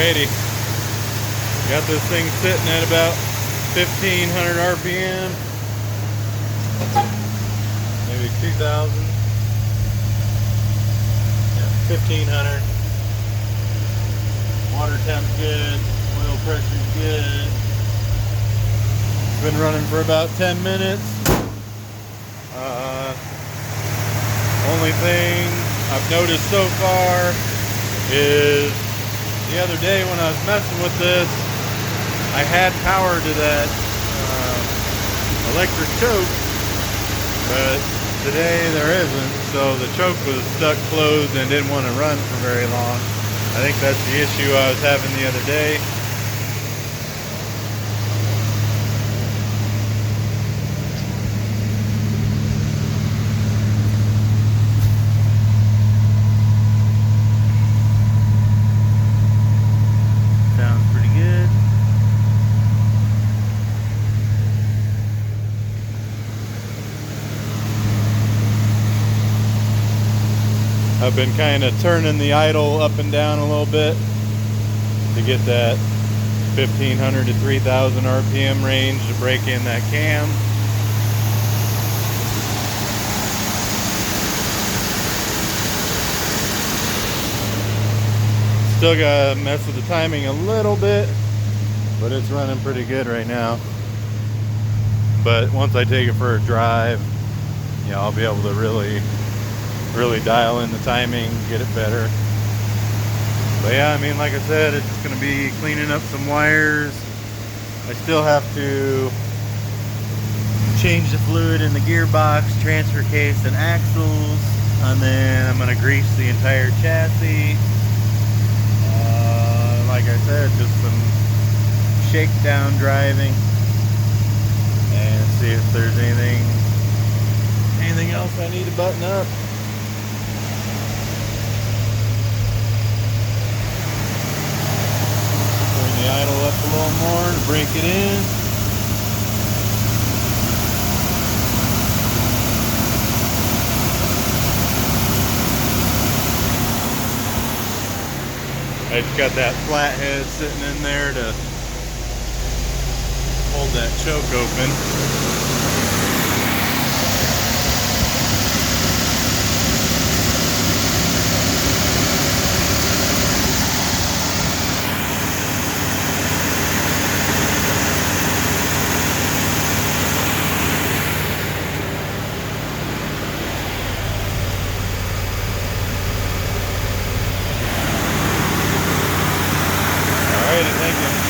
Alrighty, got this thing sitting at about 1500 RPM, maybe 2000, yeah, 1500. Water temp's good, oil pressure's good. It's been running for about 10 minutes. Only thing I've noticed so far is the other day when I was messing with this, I had power to that electric choke, but today there isn't, so the choke was stuck closed and didn't want to run for very long. I think that's the issue I was having the other day. I've been kind of turning the idle up and down a little bit to get that 1500 to 3000 RPM range to break in that cam. Still gotta mess with the timing a little bit, but it's running pretty good right now. But once I take it for a drive, yeah, I'll be able to really dial in the timing, get it better. But yeah, I mean, like I said, it's going to be cleaning up some wires. I still have to change the fluid in the gearbox, transfer case, and axles, and then I'm going to grease the entire chassis. Like I said, just some shakedown driving and see if there's anything else I need to button up. The idle up a little more to break it in. I just got that flathead sitting in there to hold that choke open. Thank you.